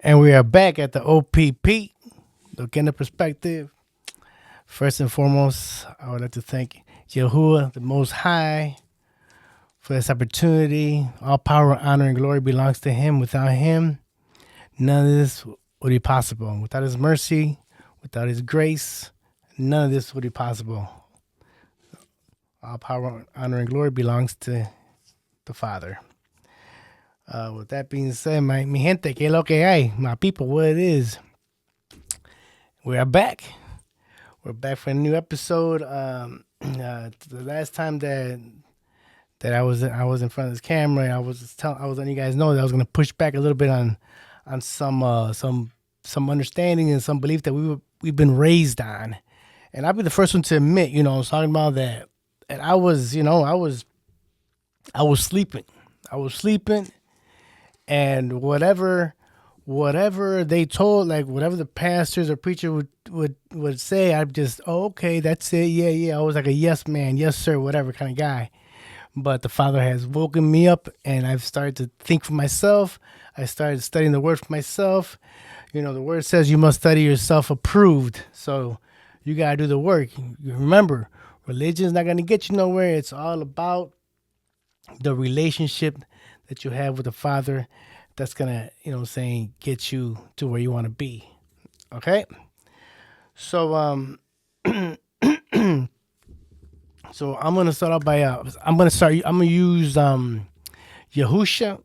And we are back at the OPP, Look in the Perspective. First and foremost, I would like to thank Yahuwah, the Most High, for this opportunity. All power, honor, and glory belongs to Him. Without Him, none of this would be possible. Without His mercy, without His grace, none of this would be possible. All power, honor, and glory belongs to the Father. With that being said, mi gente, que lo que hay? My people, what it is? We are back. We're back for a new episode. The last time that I was in front of this camera, I was letting you guys know that I was going to push back a little bit on some understanding and some belief that we've been raised on. And I'll be the first one to admit, I was talking about that. And I was sleeping. And whatever they told, like whatever the pastors or preacher would say, I'm just, okay, that's it. Yeah. I was like a yes man, yes sir, whatever kind of guy. But the Father has woken me up, and I've started to think for myself. I started studying the Word for myself. The Word says you must study yourself approved. So you got to do the work. Remember, religion is not going to get you nowhere. It's all about the relationship that you have with the Father. That's going to, get you to where you want to be. Okay? So, so I'm going to start off by, I'm going to use Yahusha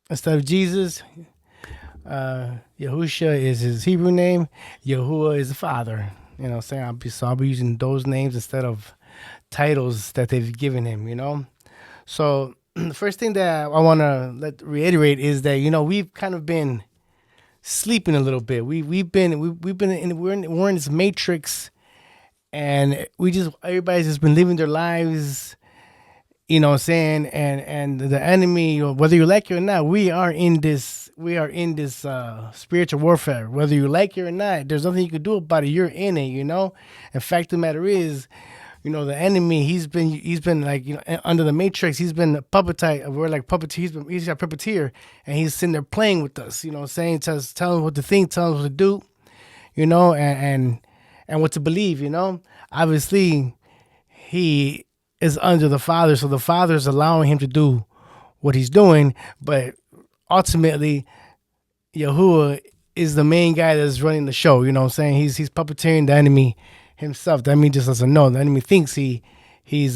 instead of Jesus. Yahusha is his Hebrew name. Yahuwah is the Father. I'll be using those names instead of titles that they've given him, So the first thing that I want to reiterate is that, we've kind of been sleeping a little bit. We're in this matrix, and everybody's just been living their lives, and the enemy, whether you like it or not, we are in this spiritual warfare. Whether you like it or not, there's nothing you can do about it. You're in it, In fact, the matter is, the enemy, he's been like, under the matrix, he's been a puppeteer. We're like puppeteer. He's a puppeteer, and he's sitting there playing with us, saying to us, telling us what to think, telling us what to do, and what to believe, Obviously, he is under the Father, so the Father is allowing him to do what he's doing, but ultimately, Yahuwah is the main guy that's running the show. He's puppeteering the enemy himself. The enemy just doesn't know. The enemy thinks he's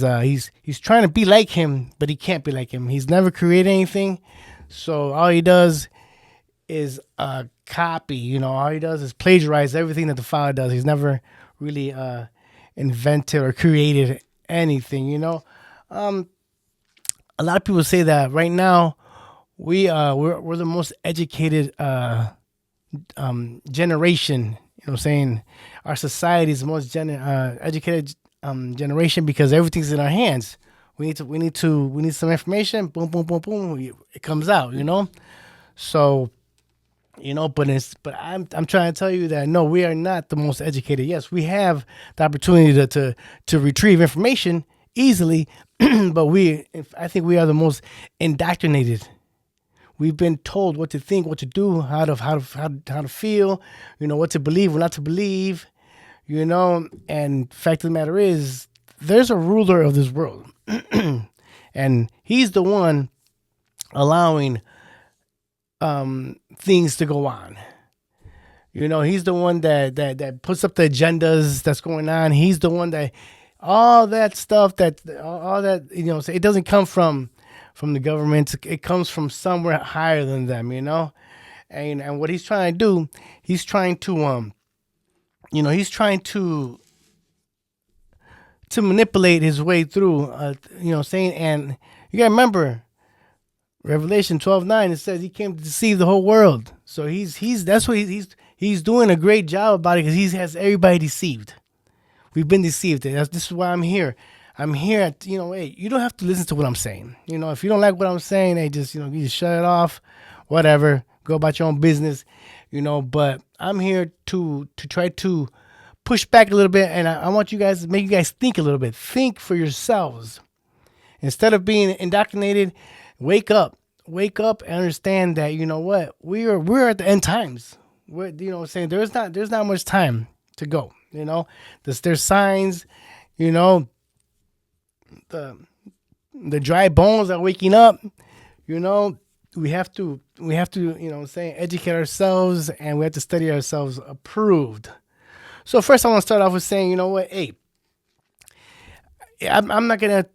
trying to be like him, but he can't be like him. He's never created anything, so all he does is copy. All he does is plagiarize everything that the Father does. He's never really invented or created anything. A lot of people say that right now we're the most educated generation. Our society is the most educated generation because everything's in our hands. We need some information. Boom, boom, boom, boom. It comes out. So, but I'm trying to tell you that no, we are not the most educated. Yes, we have the opportunity to retrieve information easily, but I think we are the most indoctrinated. We've been told what to think, what to do, how to feel, what to believe, what not to believe, and fact of the matter is, there's a ruler of this world, and he's the one allowing things to go on. He's the one that puts up the agendas that's going on. He's the one that all that stuff so it doesn't come from the government. It comes from somewhere higher than them, and what he's trying to do, he's trying to manipulate his way through, and you gotta remember Revelation 12:9, it says he came to deceive the whole world. So that's what he's doing a great job about it, because he has everybody deceived. We've been deceived. This is why I'm here. I'm here hey, you don't have to listen to what I'm saying. If you don't like what I'm saying, hey, just, you just shut it off, whatever, go about your own business, but I'm here to try to push back a little bit. And I want you guys to make you guys think a little bit. Think for yourselves. Instead of being indoctrinated, wake up. wake up and understand that you know what we're at the end times. Saying there's not much time to go. There's signs. You know, the the dry bones are waking up. You know, we have to educate ourselves, and we have to study ourselves approved. So first, I want to start off with saying, you know what, hey, I'm not gonna,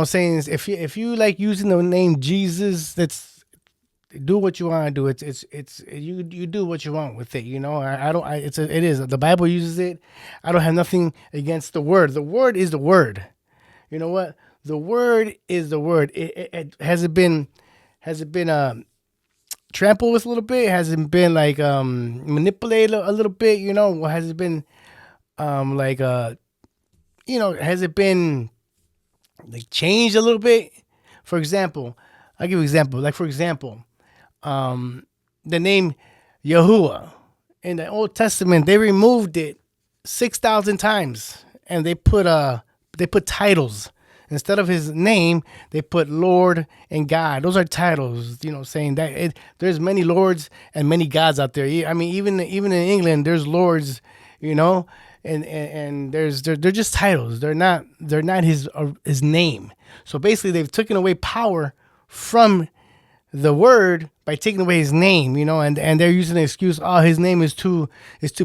saying if you like using the name Jesus, that's do what you want to do. You do what you want with it. I don't. It is the Bible uses it. I don't have nothing against the word. The word is the word. You know what? The word is the word. Has it been trampled with a little bit? Has it been like manipulated a little bit? Has it been like has it been like changed a little bit? For example, I'll give you an example. Like for example, the name Yahuwah in the Old Testament, they removed it 6,000 times, and they put titles. Instead of his name, they put Lord and God. Those are titles, saying that there's many lords and many gods out there. I mean, even in England, there's lords, and they're just titles. They're not his name. So basically, they've taken away power from the word by taking away his name, and they're using the excuse, oh, his name is too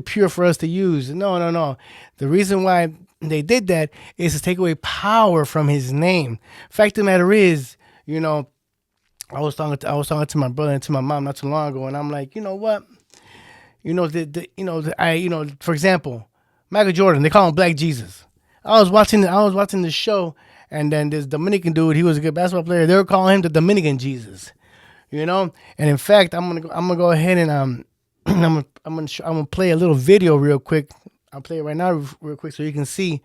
pure for us to use. No, no, no. The reason why they did that is to take away power from his name. Fact of the matter is, I was talking to my brother and to my mom not too long ago, and I'm like, you know what? For example, Michael Jordan, they call him Black Jesus. I was watching the show, and then this Dominican dude, he was a good basketball player. They were calling him the Dominican Jesus. And in fact, I'm gonna go ahead and I'm gonna play a little video real quick. I'll play it right now real quick so you can see.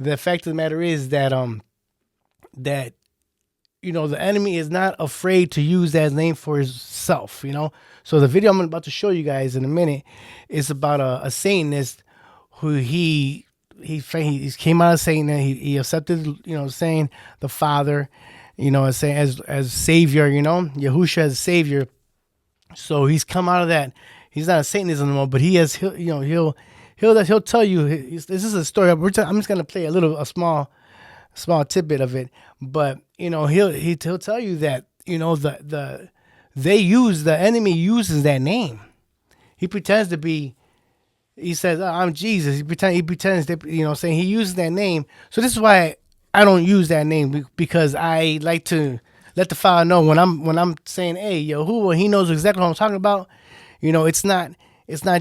The fact of the matter is that the enemy is not afraid to use that name for himself. So the video I'm about to show you guys in a minute is about a Satanist who he came out of Satan, and he accepted saying the Father, as Savior, Yahusha as Savior. So he's come out of that. He's not a Satanist anymore, but he'll tell you. This is a story. I'm just gonna play a small tidbit of it, but he'll tell you that the enemy uses that name. He pretends to be. He says, oh, I'm Jesus. He pretends that saying he uses that name. So this is why I don't use that name, because I like to let the Father know when I'm saying, hey, Yahuwah, he knows exactly what I'm talking about. It's not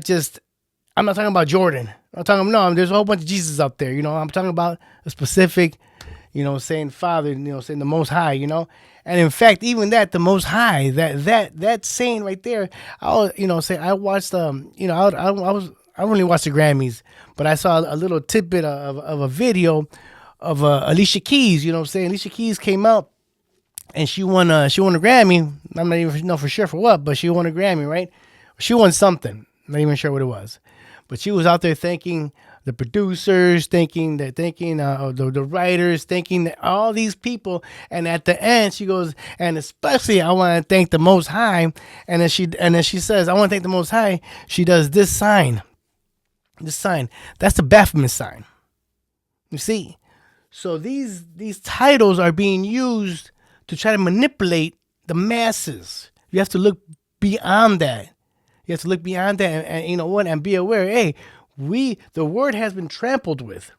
just, I'm not talking about Jordan. There's a whole bunch of Jesus out there. I'm talking about a specific, saying Father, saying the Most High, And in fact, even that, the Most High, that saying right there, I watched, I only watched the Grammys, but I saw a little tidbit of a video of Alicia Keys. Alicia Keys came out and she won a Grammy. I'm not even know for sure for what, but she won a Grammy, right? She won something. I'm not even sure what it was, but she was out there thanking the producers, thanking the writers, thanking all these people. And at the end, she goes, and especially I want to thank the Most High. And then she says, I want to thank the Most High. She does this sign. This sign, that's the Baphomet sign. You see? So these titles are being used to try to manipulate the masses. You have to look beyond that. And be aware, hey, the word has been trampled with.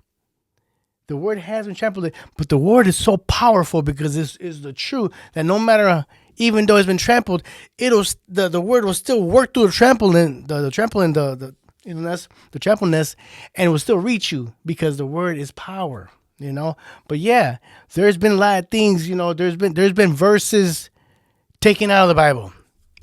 The word has been trampled with, but the word is so powerful because this is the truth that no matter, even though it's been trampled, the word will still work through the trampling, the trampleness, and it will still reach you because the word is power. But yeah, there's been a lot of things. There's been verses taken out of the Bible.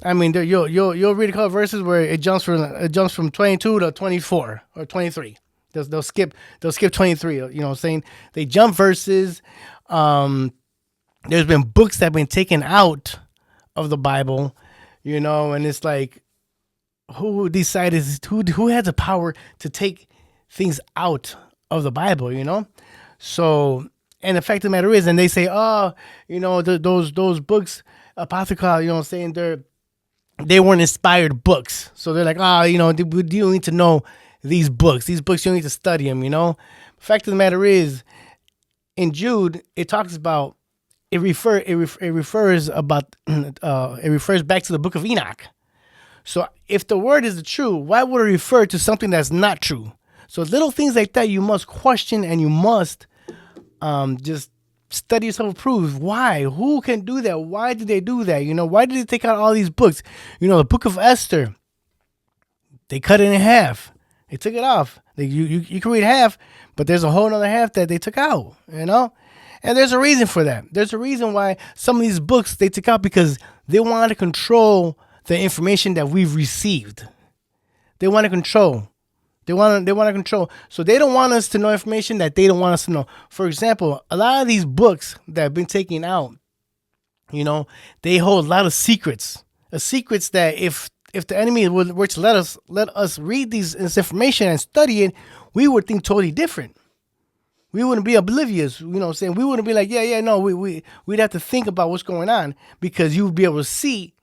I mean, you'll read a couple of verses where it jumps from 22 to 24 or 23. They'll skip 23. Saying they jump verses. There's been books that have been taken out of the Bible. And it's like, who decided who has the power to take things out of the Bible? So, and the fact of the matter is, and they say, oh, those books apocryphal, you know what I'm saying, they weren't inspired books. So they're like, you don't need to know these books. These books, you don't need to study them, you know. Fact of the matter is, in Jude, it talks about, it refers back to the book of Enoch. So if the word is true, why would it refer to something that's not true? So little things like that you must question, and you must just study yourself, approve. Why? Who can do that? Why did they do that? You know, why did they take out all these books? You know, the book of Esther, they cut it in half. They took it off. You can read half, but there's a whole other half that they took out, you know? And there's a reason for that. There's a reason why some of these books they took out, because they wanted to control the information that we've received. They want to control. They want to control. So they don't want us to know information that they don't want us to know. For example, a lot of these books that have been taken out, you know, they hold a lot of secrets. Secrets that if the enemy were to let us read this information and study it, we would think totally different. We wouldn't be oblivious, you know what I'm saying? We wouldn't be like, no, we'd have to think about what's going on, because you would be able to see,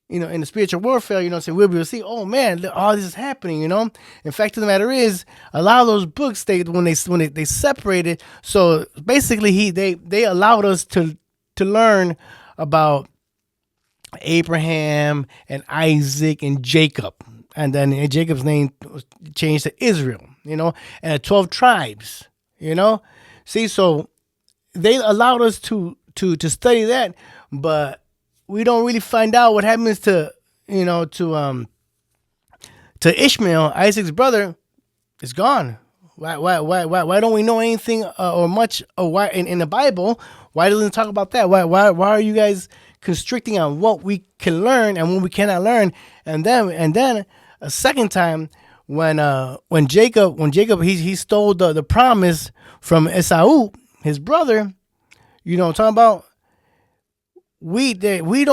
you know, in the spiritual warfare, you know what I'm saying, we'll be able to see, oh man, all this is happening, you know? In fact of the matter is, a lot of those books, when they separated, so basically they allowed us to learn about Abraham and Isaac and Jacob. And then Jacob's name was changed to Israel, you know, and the 12 tribes, you know. See, so they allowed us to study that, but we don't really find out what happens to, you know, to Ishmael, Isaac's brother. Is gone. Why don't we know anything or much or why in the Bible? Why doesn't it talk about that? Why are you guys constricting on what we can learn and what we cannot learn? And then a second time when Jacob he stole the promise from Esau, his brother, you know what I'm talking about? We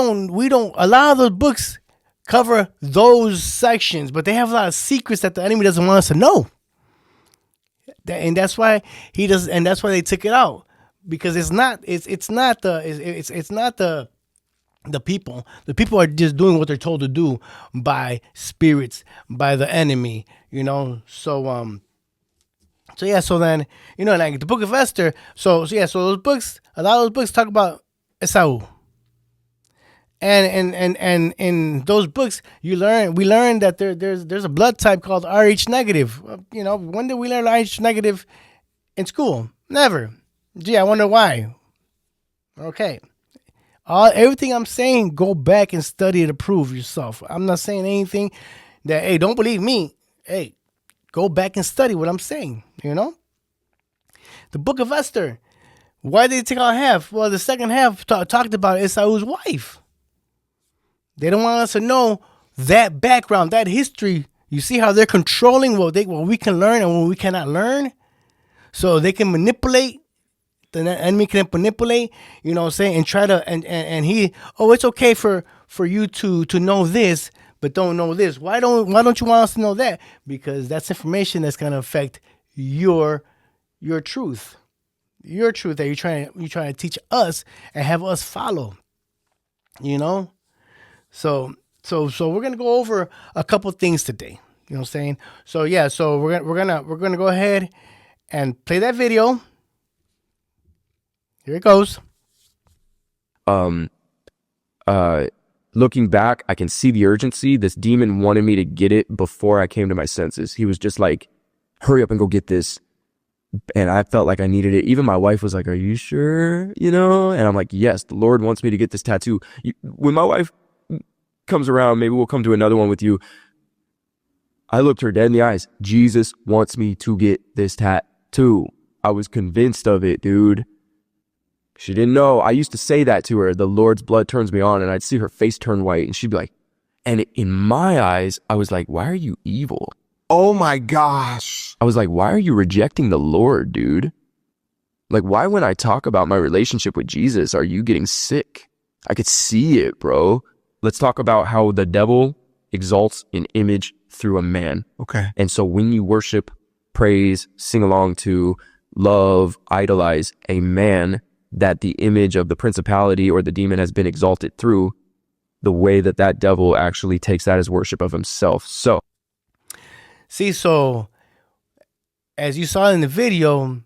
don't a lot of those books cover those sections, but they have a lot of secrets that the enemy doesn't want us to know. And that's why that's why they took it out, because it's not the people. The people are just doing what they're told to do by spirits, by the enemy, you know. So then, you know, like the book of Esther. So those books, a lot of those books talk about Esau. And in those books, we learn that there's a blood type called Rh negative. You know, when did we learn Rh negative in school? Never. Gee, I wonder why. Okay. Everything I'm saying, go back and study to prove yourself. I'm not saying anything that, hey, don't believe me. Hey, go back and study what I'm saying, you know? The book of Esther. Why did they take out half? Well, the second half talked about Esau's wife. They don't want us to know that background, that history. You see how they're controlling what we can learn and what we cannot learn? So they can manipulate. The enemy can manipulate, you know what I'm saying, and try to, and he, it's okay for you to know this, but don't know this. Why don't you want us to know that? Because that's information that's going to affect your truth. Your truth that you're trying to teach us and have us follow. You know? So we're gonna go over a couple things today. You know what I'm saying? So yeah, so we're gonna go ahead and play that video. Here it goes. Looking back, I can see the urgency. This demon wanted me to get it before I came to my senses. He was just like, hurry up and go get this. And I felt like I needed it. Even my wife was like, are you sure? You know? And I'm like, yes, the Lord wants me to get this tattoo. When my wife comes around, maybe we'll come to another one with you. I looked her dead in the eyes. Jesus wants me to get this tattoo. I was convinced of it, dude. She didn't know. I used to say that to her. The Lord's blood turns me on, and I'd see her face turn white, and she'd be like, and in my eyes, I was like, why are you evil? Oh my gosh. I was like, why are you rejecting the Lord, dude? Like, why when I talk about my relationship with Jesus, are you getting sick? I could see it, bro. Let's talk about how the devil exalts an image through a man. Okay. And so when you worship, praise, sing along to, love, idolize a man, that the image of the principality or the demon has been exalted through, the way that that devil actually takes that as worship of himself. So, See, so as you saw in the video,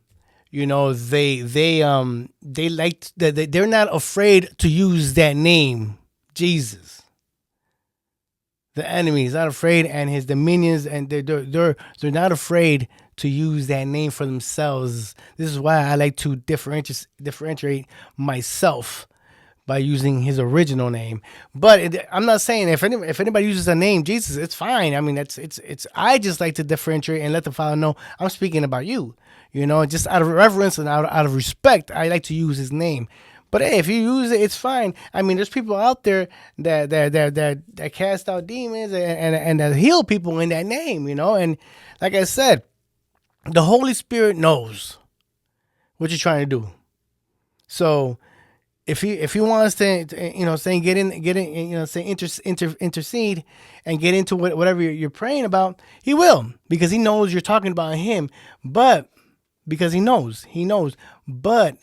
you know, they like they're not afraid to use that name, Jesus. The enemy is not afraid, and his dominions, and they're not afraid to use that name for themselves. This is why I like to differentiate myself by using his original name. But I'm not saying if anybody uses the name Jesus, it's fine. I mean, it's. I just like to differentiate and let the Father know I'm speaking about you. You know, just out of reverence and out of respect, I like to use his name. But hey, if you use it, it's fine. I mean, there's people out there that cast out demons and that heal people in that name, you know. And like I said, the Holy Spirit knows what you're trying to do. So if he wants to, you know, saying get in, you know, say intercede and get into whatever you're praying about, he will, because he knows you're talking about him. But because he knows, but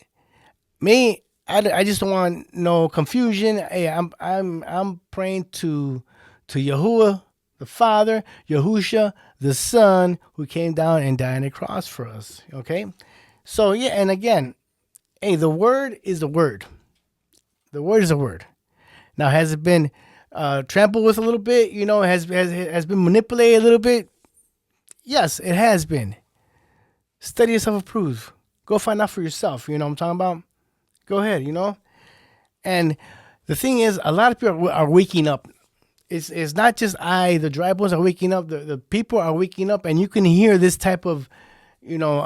me. I just don't want no confusion. Hey, I'm praying to Yahuwah, the Father, Yahusha, the Son, who came down and died on the cross for us. Okay, so yeah, and again, hey, the word is the word. The word is a word. Now, has it been trampled with a little bit? You know, has been manipulated a little bit? Yes, it has been. Study yourself, approve. Go find out for yourself. You know what I'm talking about? Go ahead, you know. And the thing is, a lot of people are waking up. It's not just the dry bones are waking up. The people are waking up, and you can hear this type of, you know,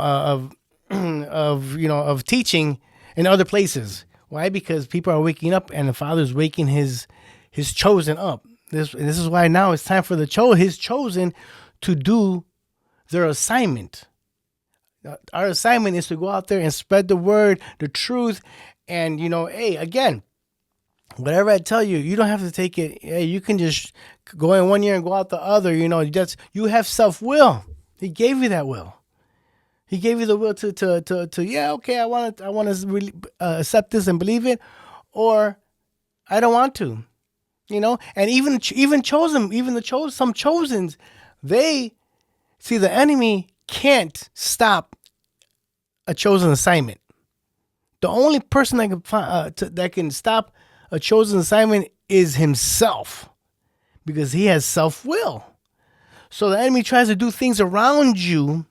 of teaching in other places. Why? Because people are waking up, and the Father's waking his chosen up. This is why now it's time for his chosen to do their assignment. Our assignment is to go out there and spread the word, the truth. And, you know, hey, again, whatever I tell you, you don't have to take it. Hey, you can just go in one ear and go out the other. You know, you have self-will. He gave you that will. He gave you the will to yeah, okay, I want to really accept this and believe it, or I don't want to. You know, and even some chosens, they see the enemy can't stop a chosen assignment. The only person that can stop a chosen assignment is himself, because he has self-will. So the enemy tries to do things around you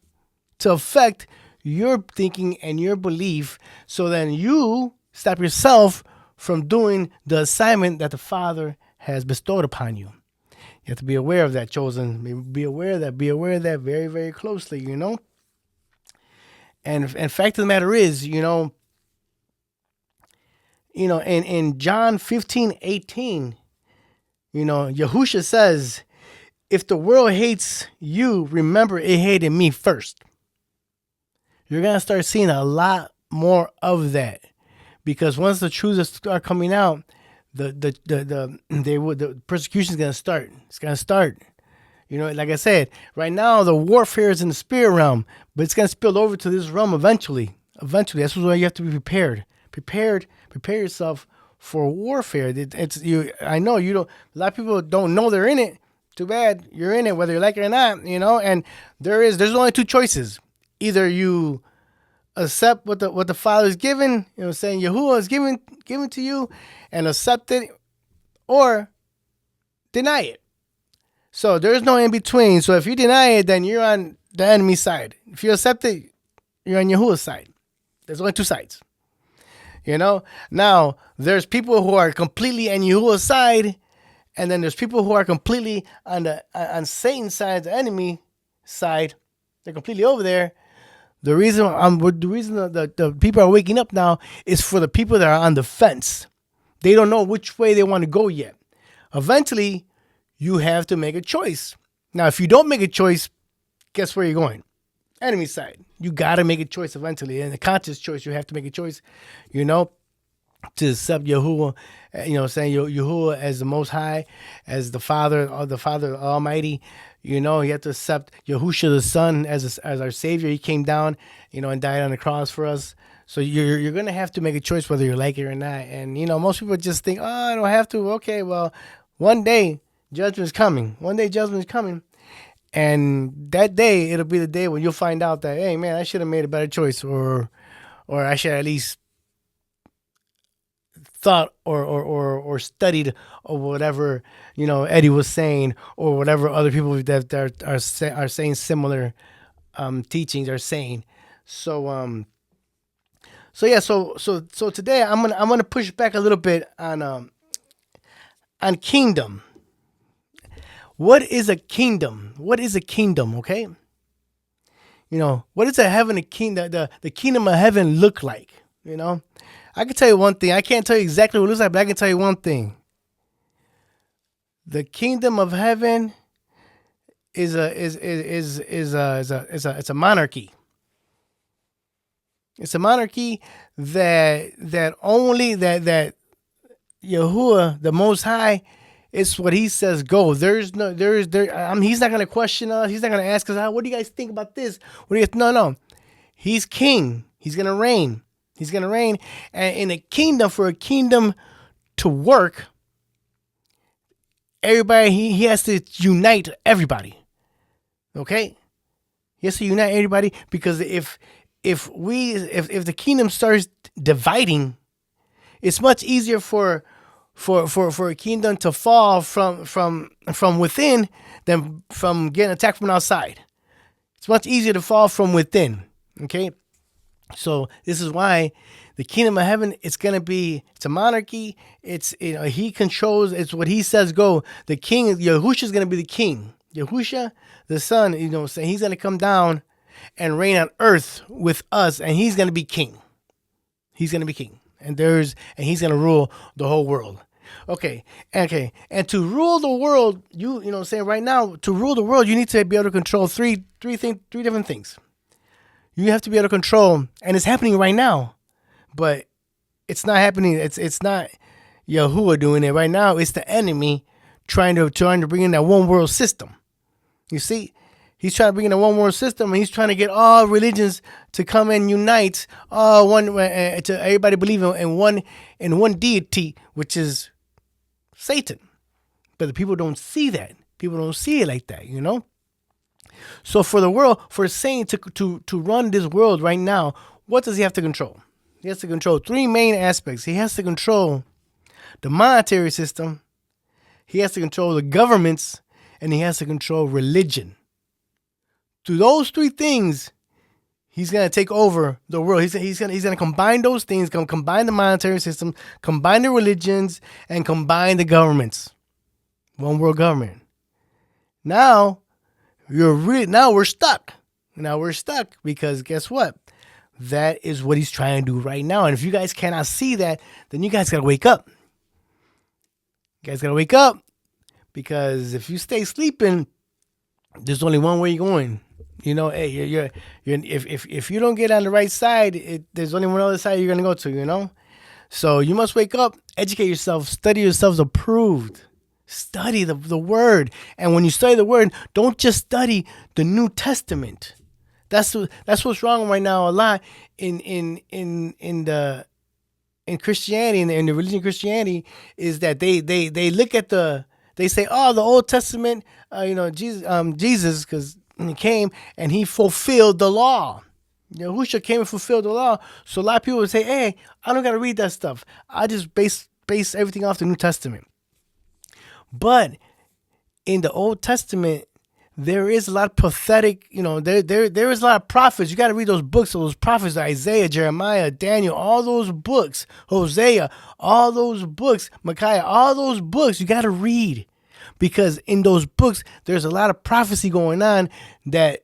to affect your thinking and your belief, so then you stop yourself from doing the assignment that the Father has bestowed upon you. You have to be aware of that, chosen. Be aware of that very, very closely, you know. And fact of the matter is, you know, in John 15:18, you know, Yahusha says, if the world hates you, remember it hated me first. You're going to start seeing a lot more of that, because once the truths start coming out, the persecution is going to start. It's going to start. You know, like I said, right now the warfare is in the spirit realm, but it's going to spill over to this realm eventually. That's why you have to be prepared. Prepare yourself for warfare. It's you. I know you don't. A lot of people don't know they're in it. Too bad, you're in it, whether you like it or not. You know, and there's only two choices. Either you accept what the Father's given, you know, saying Yahuwah is given to you, and accept it, or deny it. So there's no in between. So if you deny it, then you're on the enemy's side. If you accept it, you're on Yahuwah's side. There's only two sides. You know? Now, there's people who are completely on Yahuwah's side, and then there's people who are completely on Satan's side, the enemy side. They're completely over there. The reason the people are waking up now is for the people that are on the fence. They don't know which way they want to go yet. Eventually, you have to make a choice. Now, if you don't make a choice, guess where you're going? Enemy side. You got to make a choice eventually. And a conscious choice, you have to make a choice, you know. to accept Yahuwah, saying Yahuwah as the Most High, as the Father, or the Father Almighty. You have to accept Yahusha the Son as our Savior. He came down, and died on the cross for us. So you're gonna have to make a choice whether you like it or not. And most people just think, oh, I don't have to. Okay, well, one day judgment's coming. One day judgment's coming, and that day it'll be the day when you'll find out that, hey man, I should have made a better choice, or I should at least thought or studied or whatever Eddie was saying, or whatever other people that are saying similar teachings are saying. So today I'm gonna push back a little bit on kingdom. What is a kingdom? What is a kingdom? Okay, what does a heaven, the kingdom of heaven look like? I can tell you one thing. I can't tell you exactly what it looks like, but I can tell you one thing. The kingdom of heaven is a monarchy. It's a monarchy that only that Yahuwah, the Most High, it's what He says go. He's not going to question us. He's not going to ask us, what do you guys think about this? No. He's king. He's going to reign. He's going to reign. And in a kingdom, for a kingdom to work, everybody, he has to unite everybody. Okay? He has to unite everybody, because if the kingdom starts dividing, it's much easier for a kingdom to fall from within than from getting attacked from outside. It's much easier to fall from within. Okay? So this is why the kingdom of heaven, it's a monarchy. It's, He controls, it's what He says go. The king, Yahusha, is going to be the king. Yahusha, the Son, so He's going to come down and reign on earth with us, and He's going to be king. He's going to be king. And He's going to rule the whole world. Okay. And to rule the world, right now, to rule the world, you need to be able to control three different things. You have to be able to control, and it's happening right now, but it's not happening. It's not Yahuwah doing it right now. It's the enemy trying to bring in that one world system. You see, he's trying to bring in a one world system, and he's trying to get all religions to come and unite, to everybody believe in one deity, which is Satan. But the people don't see that. People don't see it like that. So for the world, for Satan to run this world right now, what does he have to control? He has to control three main aspects. He has to control the monetary system, he has to control the governments, and he has to control religion. Through those three things, he's going to take over the world. He's going to combine those things, combine the monetary system, combine the religions, and combine the governments. One world government. Now we're stuck. Now we're stuck because guess what? That is what he's trying to do right now. And if you guys cannot see that, then you guys got to wake up. You guys got to wake up, because if you stay sleeping, there's only one way you're going. Hey, you're if you don't get on the right side, there's only one other side you're going to go to, So you must wake up, educate yourself, study yourselves approved. Study the word. And when you study the word, don't just study the New Testament. That's what's wrong right now a lot in Christianity, in the religion of Christianity, is that they look at they say, oh, the Old Testament, Jesus, because he came and he fulfilled the law. Yahushua came and fulfilled the law. So a lot of people would say, hey, I don't got to read that stuff. I just base everything off the New Testament. But in the Old Testament, there is a lot of prophetic, there is a lot of prophets. You got to read those books, those prophets, Isaiah, Jeremiah, Daniel, all those books, Hosea, all those books, Micaiah, all those books you got to read, because in those books, there's a lot of prophecy going on that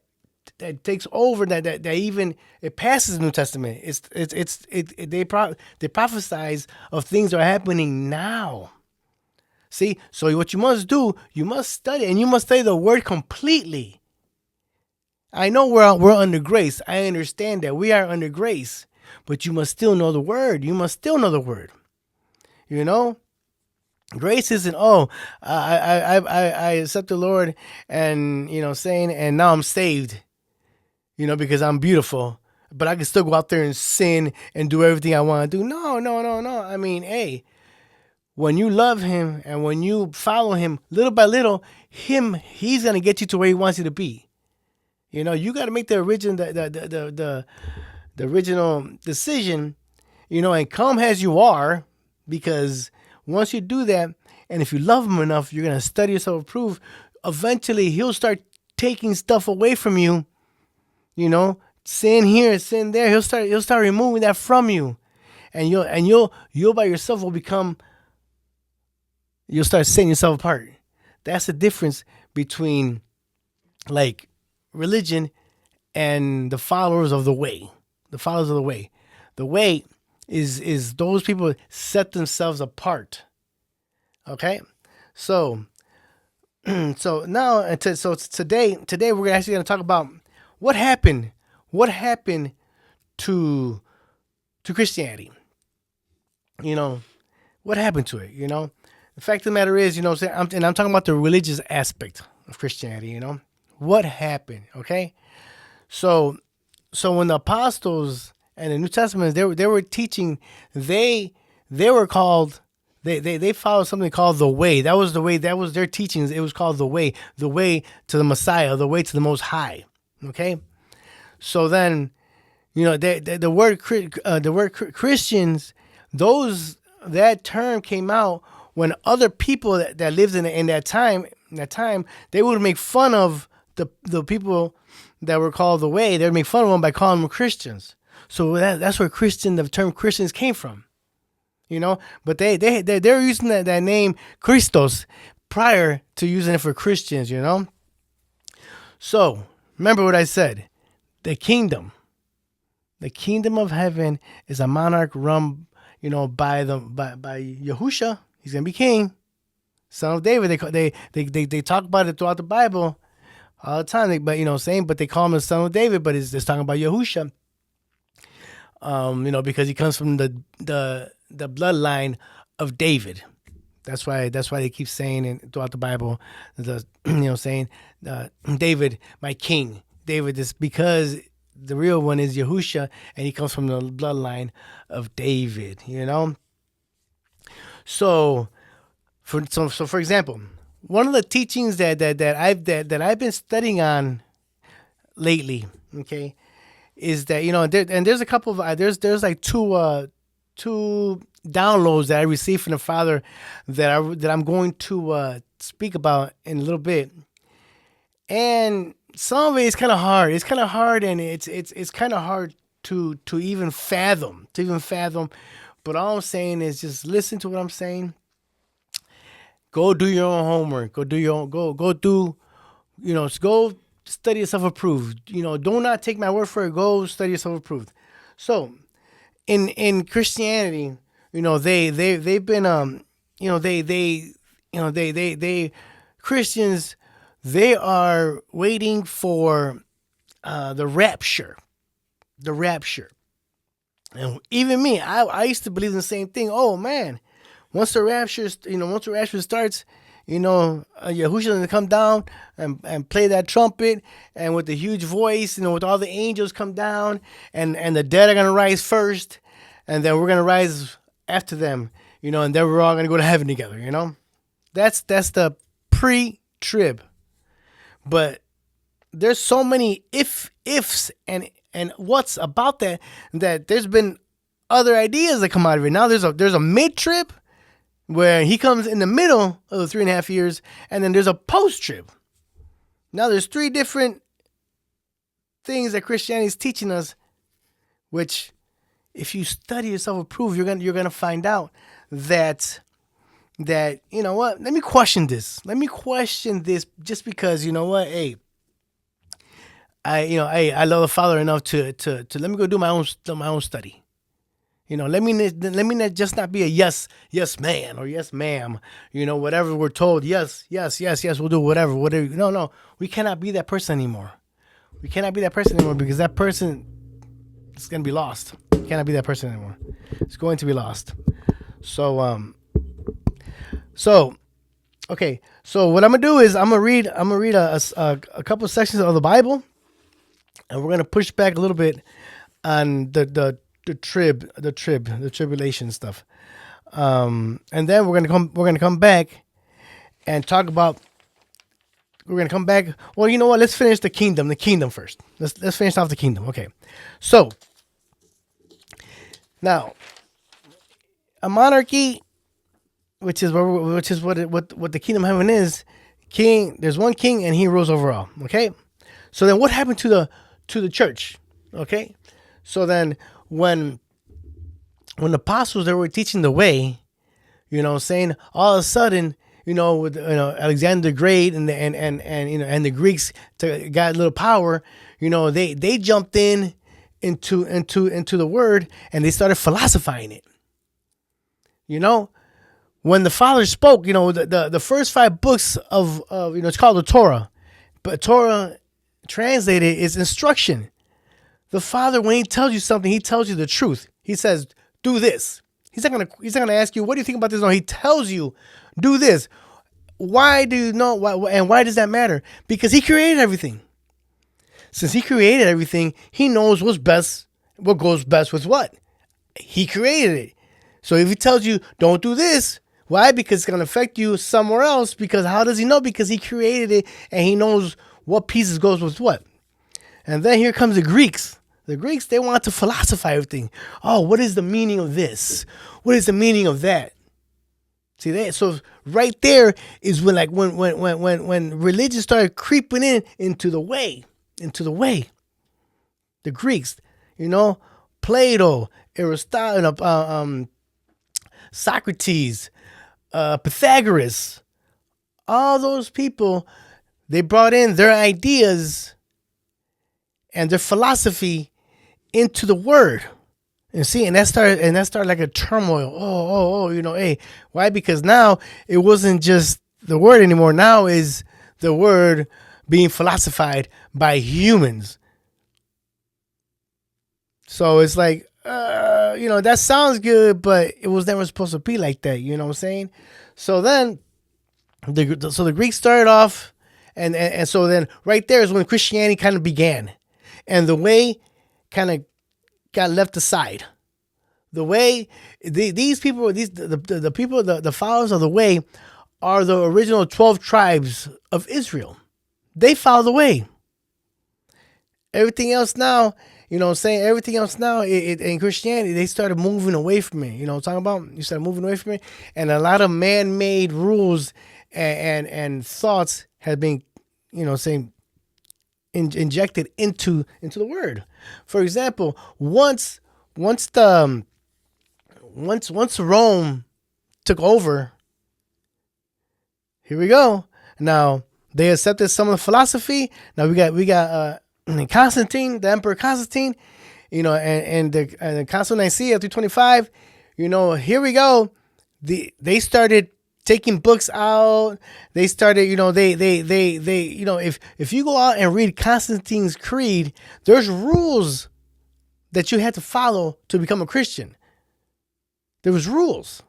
takes over, that even it passes the New Testament. They prophesize of things that are happening now. See, so what you must do, you must study, and you must study the word completely. I know we're under grace. I understand that we are under grace, but you must still know the word. You must still know the word. You know, grace isn't, oh, I accept the Lord, and saying, and now I'm saved, because I'm beautiful, but I can still go out there and sin and do everything I want to do. No, no, no, no. I mean, hey, when you love him and when you follow him little by little, he's gonna get you to where he wants you to be. You got to make the original the original decision, and come as you are, because once you do that, and if you love him enough, you're gonna study yourself approved. Eventually, he'll start taking stuff away from you. Sin here, sin there. He'll start removing that from you, and you'll by yourself will become. You'll start setting yourself apart. That's the difference between, like, religion and the followers of the way. The followers of the way. The way is those people set themselves apart. Okay, so now today we're actually going to talk about what happened to Christianity. What happened to it. The fact of the matter is, I'm talking about the religious aspect of Christianity. What happened? Okay, so when the apostles and the New Testament they were teaching, they were called. They followed something called the way. That was the way. That was their teachings. It was called the way to the Messiah, the way to the Most High. Okay, so then, the word Christians, that term came out when other people that lived in that time, they would make fun of the people that were called the way. They would make fun of them by calling them Christians. So that's where the term Christians came from. But they're using that name Christos prior to using it for Christians. So remember what I said. The kingdom of heaven is a monarch run, by Yahusha. He's gonna be king, son of David. They talk about it throughout the Bible all the time. But they call him the son of David. But it's talking about Yahusha. Because he comes from the bloodline of David. That's why they keep saying it throughout the Bible. Saying David, my king. David is because the real one is Yahusha, and he comes from the bloodline of David. So for example, one of the teachings that I've been studying on lately, okay, is that there's a couple of there's like two downloads that I received from the Father that I'm going to speak about in a little bit, and some of it is kind of hard. It's kind of hard, and it's kind of hard to even fathom. But all I'm saying is just listen to what I'm saying. Go do your own homework. Go study yourself approved. Do not take my word for it. Go study yourself approved. So, in Christianity, they've been Christians, they are waiting for the rapture. The rapture. And even me, I used to believe in the same thing. Oh man, once the rapture starts, Yahushua's gonna come down and play that trumpet, and with the huge voice, with all the angels come down, and the dead are gonna rise first, and then we're gonna rise after them, and then we're all gonna go to heaven together. That's the pre-trib. But there's so many ifs and what's about that there's been other ideas that come out of it. Now there's a mid-trib where he comes in the middle of the 3.5 years, and then there's a post-trib. Now there's three different things that Christianity is teaching us, which if you study yourself approved, you're gonna find out that you know what? Let me question this. Just because hey. I love the Father enough to let me go do my own study. Let me not just not be a yes man or yes ma'am. Whatever we're told, yes, we'll do whatever. No, we cannot be that person anymore. Because that person is gonna be lost. We cannot be that person anymore. It's going to be lost. So So, okay. So what I'm gonna do is I'm gonna read a couple of sections of the Bible, and we're gonna push back a little bit on the tribulation stuff. And then we're gonna come back and talk about. We're gonna come back. Well, you know what? Let's finish the kingdom. The kingdom first. Let's finish off the kingdom. Okay. So now, a monarchy, which is what the kingdom of heaven is. King. There's one king, and he rules over all. Okay. So then, what happened to the church? Okay. So then, when the apostles they were teaching the way, saying all of a sudden, with Alexander the Great and the Greeks got a little power, they jumped into the word and they started philosophizing it. When the Father spoke, the first 5 books of it's called the Torah, but Torah translated is instruction. The Father, when he tells you something, he tells you the truth. He says, do this. He's not gonna ask you, what do you think about this? No, he tells you, do this. Why do you know? Why does that matter? Because he created everything. Since he created everything, he knows what's best, what goes best with what. He created it. So if he tells you, don't do this, why? Because it's going to affect you somewhere else. Because how does he know? Because he created it and he knows what pieces goes with what. And then here comes the Greeks. The Greeks, they want to philosophize everything. Oh, what is the meaning of this? What is the meaning of that? See that? So right there is when religion started creeping into the way. The Greeks, Plato, Aristotle, Socrates, Pythagoras, all those people, they brought in their ideas and their philosophy into the word. And see, and that started like a turmoil. Hey, why? Because now it wasn't just the word anymore. Now is the word being philosophized by humans. So it's like, that sounds good, but it was never supposed to be like that. You know what I'm saying? So then, the Greeks started off, and so then right there is when Christianity kind of began, and the way kind of got left aside. The way these people, the people, the followers of the way, are the original 12 tribes of Israel. They follow the way. Everything else now, everything else now in Christianity, they started moving away from it. You know what I'm talking about? You started moving away from it, and a lot of man-made rules and thoughts have been, injected into the word. For example, once Rome took over, here we go. Now they accepted some of the philosophy. Now we got Constantine, the Emperor Constantine, and the Council of Nicaea 325. Here we go. They started taking books out. They started, if you go out and read Constantine's Creed, there's rules that you had to follow to become a Christian. There was rules.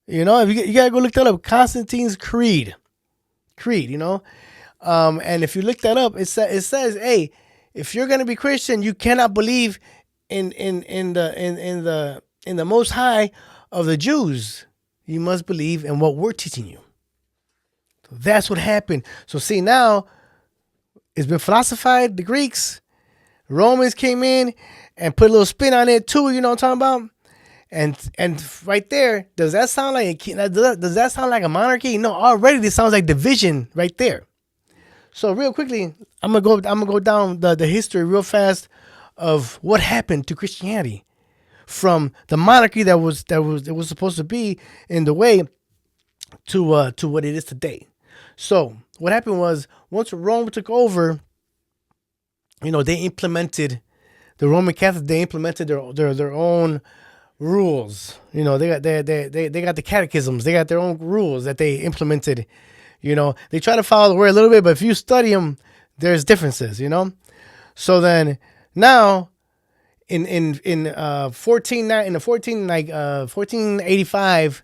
You gotta go look that up. Constantine's Creed. And if you look that up, it says, hey, if you're gonna be Christian, you cannot believe in the Most High of the Jews. You must believe in what we're teaching you. So that's what happened. So see, now it's been philosophized. The Greeks, Romans came in and put a little spin on it too. You know what I'm talking about? And right there, does that sound like a monarchy? No, already this sounds like division right there. So real quickly, I'm gonna go down the history real fast of what happened to Christianity from the monarchy that was supposed to be in the way to what it is today. So what happened was, once Rome took over, they implemented the Roman Catholics. They implemented their own rules. They got the catechisms. They got their own rules that they implemented. They try to follow the word a little bit, but if you study them, there's differences. So then now in 1485,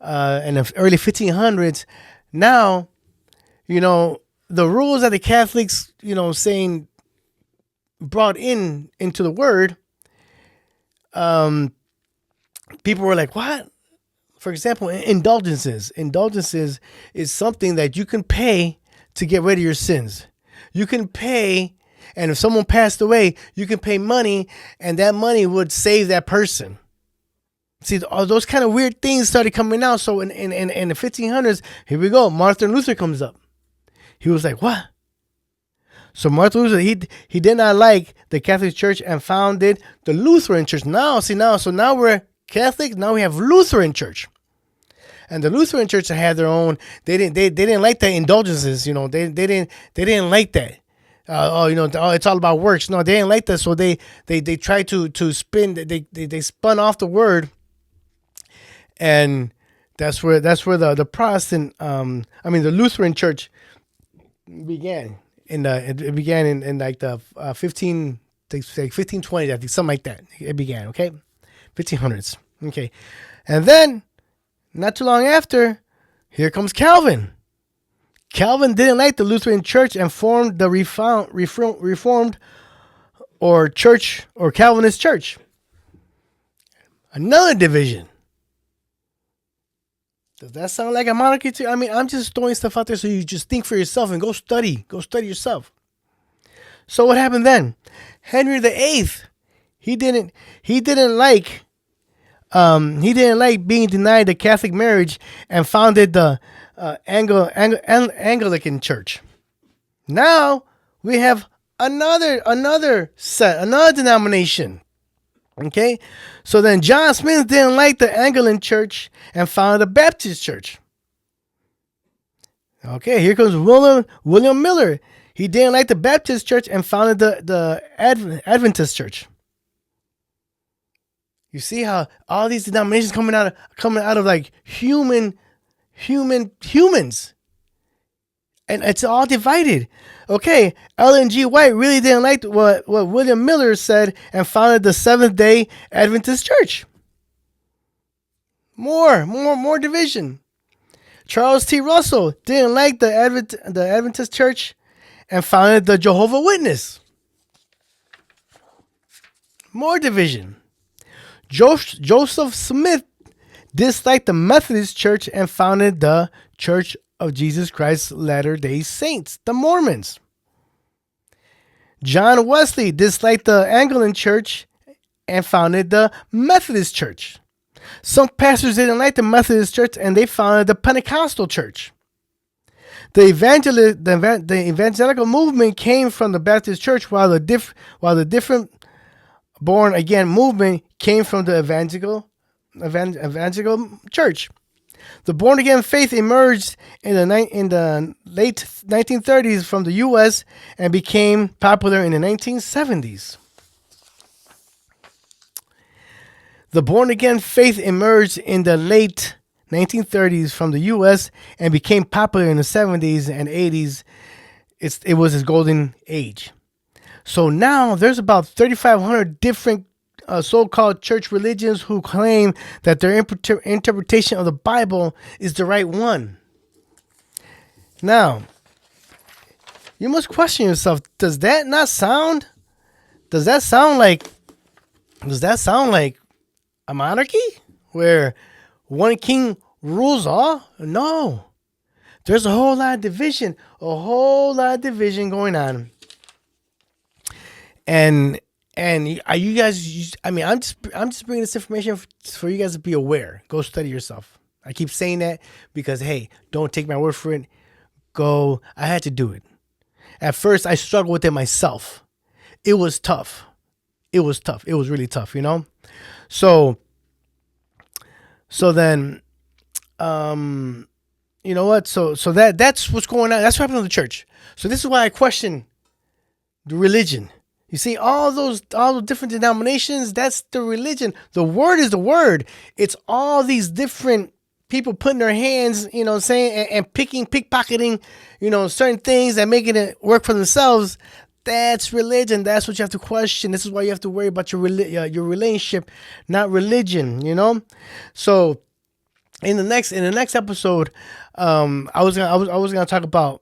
in the early 1500s. Now, the rules that the Catholics, saying brought into the word, people were like, what? For example, indulgences. Indulgences is something that you can pay to get rid of your sins. You can pay, and if someone passed away, you can pay money, and that money would save that person. See, all those kind of weird things started coming out. So in the 1500s, here we go. Martin Luther comes up. He was like, what? So Martin Luther, he did not like the Catholic Church and founded the Lutheran Church. Now we're Catholic. Now we have Lutheran Church, and the Lutheran Church had their own. They didn't like the indulgences. They didn't like that. It's all about works. No, they didn't like that. So they tried to spin. They spun off the word, and that's where the Protestant, the Lutheran Church began. It began in like the 1520s, I think, something like that. It began, okay, 1500s, okay, and then not too long after, here comes Calvin. Calvin didn't like the Lutheran Church and formed the Reformed or Church or Calvinist Church. Another division. Does that sound like a monarchy to you? I mean, I'm just throwing stuff out there so you just think for yourself and go study yourself. So what happened then? Henry VIII, he didn't like being denied the Catholic marriage and founded the Anglican Church. Now we have another denomination. Okay, so then John Smith didn't like the Anglican Church and founded the Baptist Church. Okay, here comes William Miller. He didn't like the Baptist Church and founded the Adventist Church. You see how all these denominations coming out of like humans, and it's all divided. Okay, Ellen G. White really didn't like what William Miller said and founded the Seventh-day Adventist Church. More division. Charles T. Russell didn't like the Adventist Church and founded the Jehovah's Witness. More division. Joseph Smith disliked the Methodist Church and founded the Church of Jesus Christ Latter-day Saints, the Mormons. John Wesley disliked the Anglican Church and founded the Methodist Church. Some pastors didn't like the Methodist Church and they founded the Pentecostal Church. The evangelical movement came from the Baptist Church, while the different born again movement came from the evangelical church. The born again faith emerged in the late 1930s from the U.S. and became popular in the 1970s. The born again faith emerged in the late 1930s from the U.S. and became popular in the 70s and 80s. It was its golden age. So now there's about 3,500 different so-called church religions who claim that their interpretation of the Bible is the right one. Now, you must question yourself, does that sound like a monarchy where one king rules all? No. There's a whole lot of division going on. And are you guys? I mean, I'm just bringing this information for you guys to be aware. Go study yourself. I keep saying that because, hey, don't take my word for it. Go. I had to do it. At first, I struggled with it myself. It was tough. It was really tough, So then, you know what? So that's what's going on. That's what happened to the church. So this is why I question the religion. You see, all the different denominations, that's the religion. The word is the word. It's all these different people putting their hands, saying, and pickpocketing, certain things and making it work for themselves. That's religion. That's what you have to question. This is why you have to worry about your relationship, not religion, So in the next episode, I was gonna talk about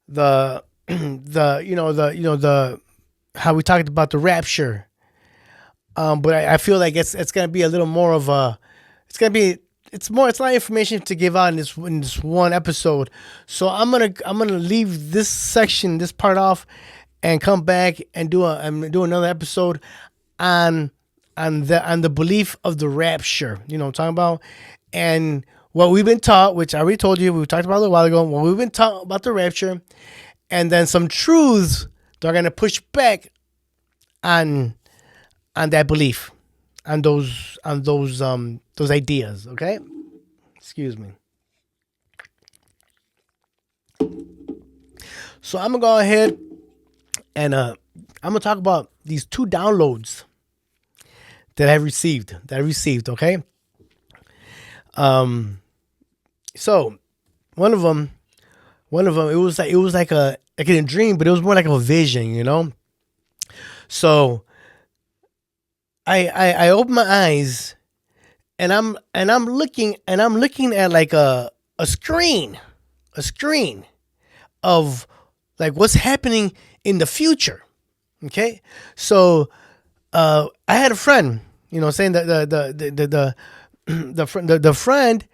the the how we talked about the rapture. But I feel like it's gonna be a little more of a it's gonna be it's more it's a lot of information to give out in this one episode. So I'm gonna leave this section, this part off, and come back and do another episode on on the belief of the rapture. You know what I'm talking about? And what we've been taught, which I already told you, we talked about a little while ago, what we've been taught about the rapture, and then some truths that are gonna push back on that belief, on those ideas. Okay, excuse me. So I'm gonna go ahead and I'm gonna talk about these two downloads that I received. Okay. So one of them, it was like a dream, but it was more like a vision, you know. So I open my eyes and I'm looking at like a screen of like what's happening in the future. Okay, so I had a friend, you know, saying that the friend,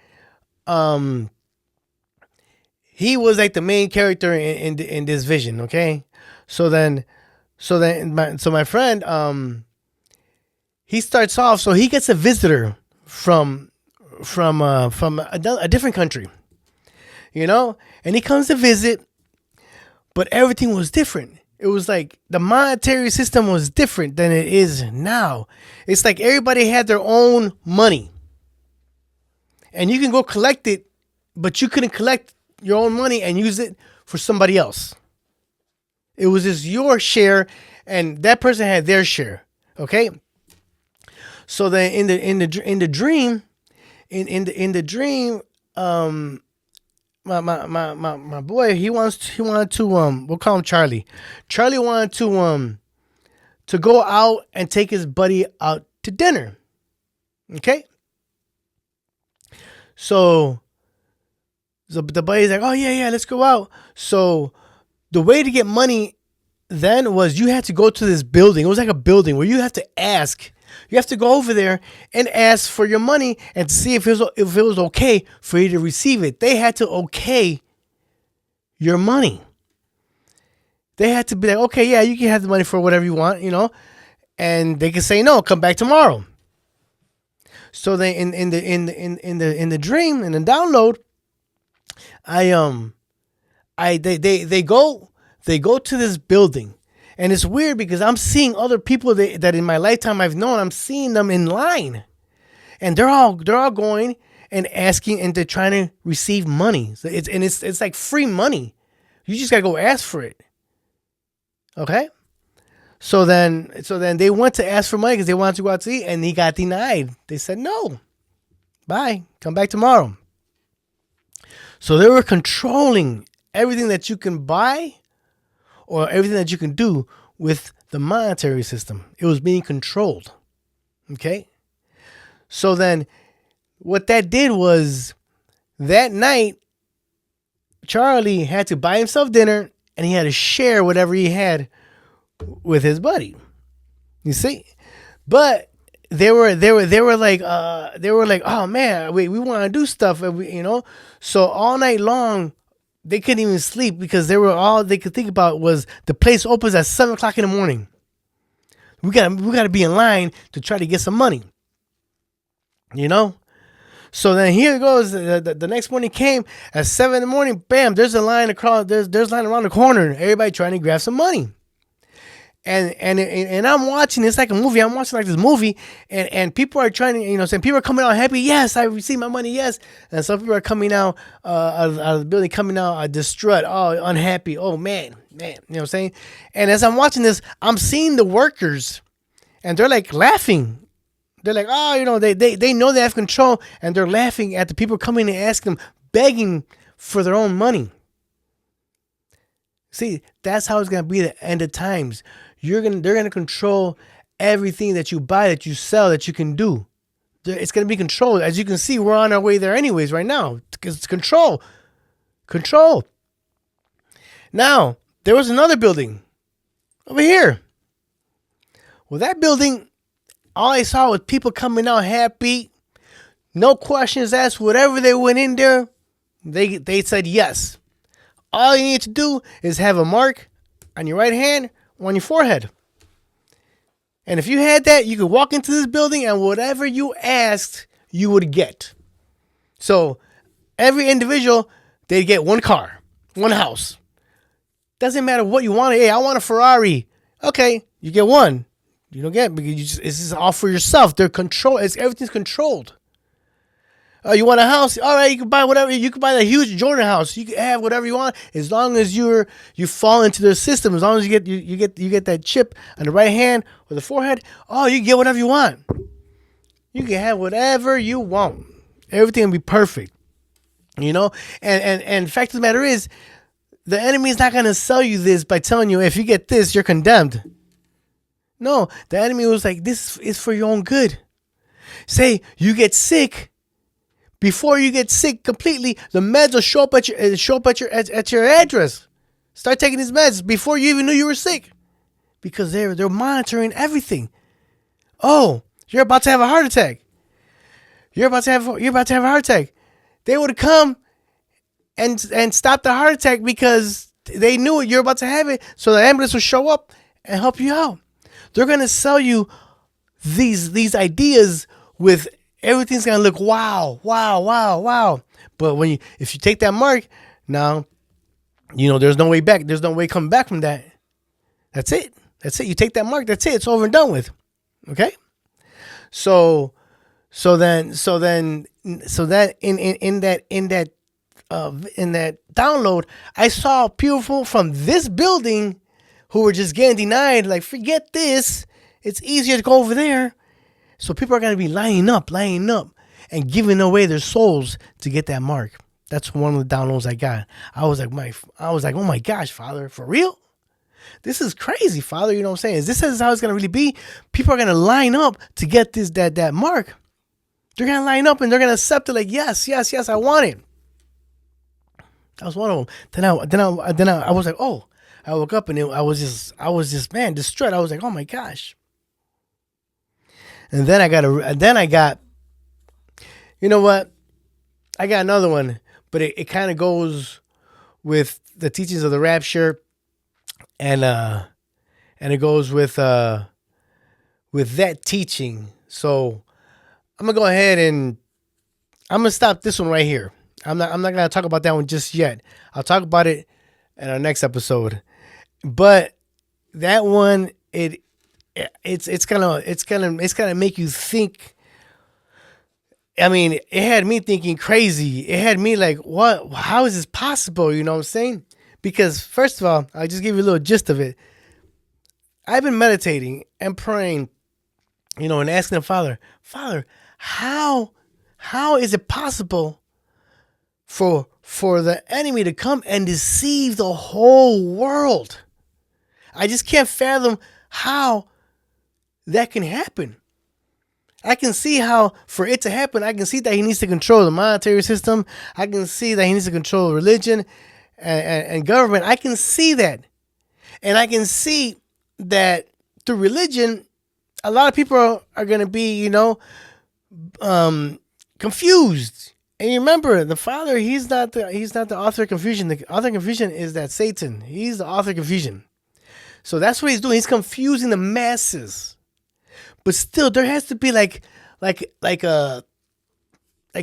he was like the main character in this vision. Okay, so my friend, he starts off, so he gets a visitor from a different country, you know, and he comes to visit, but everything was different. It was like the monetary system was different than it is now. It's like everybody had their own money, and you can go collect it, but you couldn't collect your own money and use it for somebody else. It was just your share, and that person had their share. Okay. So then in the dream, my boy, he wanted to we'll call him Charlie. Charlie wanted to go out and take his buddy out to dinner. Okay. So the buddy's like, oh yeah, let's go out. So the way to get money then was you had to go to this building. It was like a building where you have to ask. You have to go over there and ask for your money and see if it was okay for you to receive it. They had to okay your money. They had to be like, okay, yeah, you can have the money for whatever you want, you know, and they can say no, come back tomorrow. So they in the dream, in the download, they go to this building. And it's weird because I'm seeing other people that in my lifetime I've known. I'm seeing them in line, and they're all going and asking, and they're trying to receive money. So it's like free money. You just gotta go ask for it. Okay. So then they went to ask for money because they wanted to go out to eat, and he got denied. They said no. Bye. Come back tomorrow. So they were controlling everything that you can buy or everything that you can do with the monetary system. It was being controlled. Okay? So then what that did was that night, Charlie had to buy himself dinner and he had to share whatever he had with his buddy. You see? But they were like, oh man, we want to do stuff, you know? So all night long, they couldn't even sleep because all they could think about was the place opens at 7:00 in the morning. We gotta be in line to try to get some money. You know? So then here it goes. The next morning came at 7 in the morning. Bam! There's a line across. There's a line around the corner. Everybody trying to grab some money. And I'm watching. It's like a movie. I'm watching like this movie, and people are trying to, you know, saying people are coming out happy. Yes, I received my money. Yes, and some people are coming out out of the building, coming out distraught. Oh, unhappy. Oh man. You know what I'm saying? And as I'm watching this, I'm seeing the workers, and they're like laughing. They're like, oh, you know, they know they have control, and they're laughing at the people coming and asking them, begging for their own money. See, that's how it's gonna be at the end of times. They're gonna control everything that you buy, that you sell, that you can do. It's going to be controlled. As you can see, we're on our way there anyways right now. It's control. Control. Now, there was another building over here. Well, that building, all I saw was people coming out happy. No questions asked. Whatever they went in there, they said yes. All you need to do is have a mark on your right hand or on your forehead. And if you had that, you could walk into this building and whatever you asked, you would get. So every individual, they'd get one car, one house. Doesn't matter what you want. Hey, I want a Ferrari. Okay, you get one. You don't get it because it's just all for yourself. They're controlled. Everything's controlled. You want a house? All right, you can buy whatever. You can buy that huge Jordan house. You can have whatever you want as long as you fall into their system. As long as you get that chip on the right hand or the forehead. Oh, you can get whatever you want. You can have whatever you want. Everything will be perfect. You know, and the fact of the matter is, the enemy is not going to sell you this by telling you if you get this, you're condemned. No, the enemy was like, this is for your own good. Say you get sick. Before you get sick completely, the meds will show up at your address. Start taking these meds before you even knew you were sick, because they're monitoring everything. Oh, you're about to have a heart attack. You're about to have a heart attack. They would come and stop the heart attack because they knew you're about to have it. So the ambulance will show up and help you out. They're gonna sell you these ideas with everything's gonna look wow. But if you take that mark, now, you know there's no way back. There's no way coming back from that. That's it. You take that mark. That's it. It's over and done with. Okay. So then in that download, I saw people from this building who were just getting denied. Like, forget this. It's easier to go over there. So people are going to be lining up and giving away their souls to get that mark. That's one of the downloads I got. I was like, oh my gosh, Father, for real? This is crazy, Father. You know what I'm saying? Is this how it's going to really be? People are going to line up to get that mark. They're going to line up and they're going to accept it like, yes, I want it. That was one of them. Then I was like, oh, I woke up and I was just, man, distraught. I was like, oh my gosh. And then I got, you know what? I got another one, but it kind of goes with the teachings of the rapture, and it goes with that teaching. So I'm gonna go ahead and I'm gonna stop this one right here. I'm not gonna talk about that one just yet. I'll talk about it in our next episode. But that one, it's gonna make you think. I mean, it had me thinking crazy. It had me like, what? How is this possible? You know what I'm saying? Because first of all, I'll just give you a little gist of it. I've been meditating and praying, you know, and asking the Father, how is it possible for the enemy to come and deceive the whole world? I just can't fathom how that can happen. I can see how for it to happen, I can see that he needs to control the monetary system. I can see that he needs to control religion and government. I can see that. And I can see that through religion, a lot of people are going to be, you know, confused. And you remember, the Father, he's not the author of confusion. The author of confusion is that Satan. He's the author of confusion. So that's what he's doing. He's confusing the masses. But still, there has to be like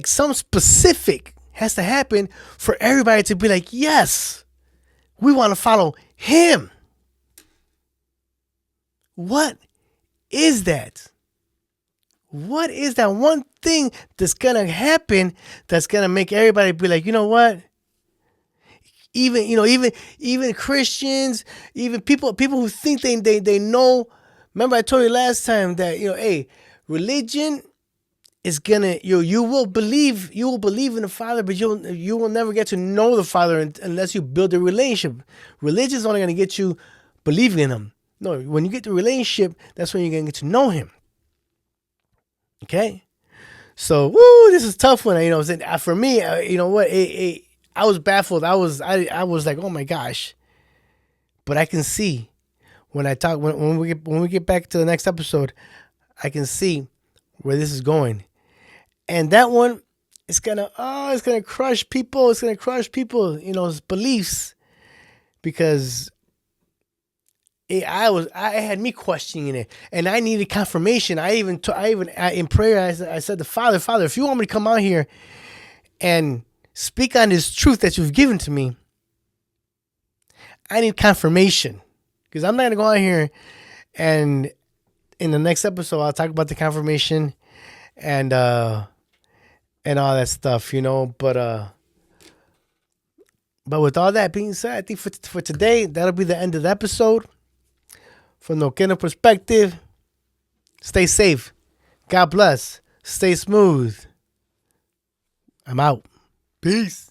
some specific has to happen for everybody to be like, yes, we want to follow him. What is that? What is that one thing that's gonna happen that's gonna make everybody be like, you know what? Even Christians, even people who think they know. Remember, I told you last time that, you know, hey, religion is gonna, you will believe in the Father, but you will never get to know the Father unless you build a relationship. Religion is only gonna get you believing in him. No, when you get the relationship, that's when you're gonna get to know him. Okay, So, woo, this is a tough one. You know, for me, you know what? I was baffled. I was like, oh my gosh. But I can see when I talk when we get back to the next episode, I can see where this is going. And that one, it's gonna crush people. It's gonna crush people, you know, beliefs, because I had me questioning it, and I needed confirmation. I even in prayer I said to Father, if you want me to come out here and speak on this truth that you've given to me, I need confirmation, because I'm not gonna go out here and in the next episode I'll talk about the confirmation and all that stuff, you know. But with all that being said, I think for today that'll be the end of the episode. From the Okeno perspective, stay safe. God bless. Stay smooth. I'm out. Peace.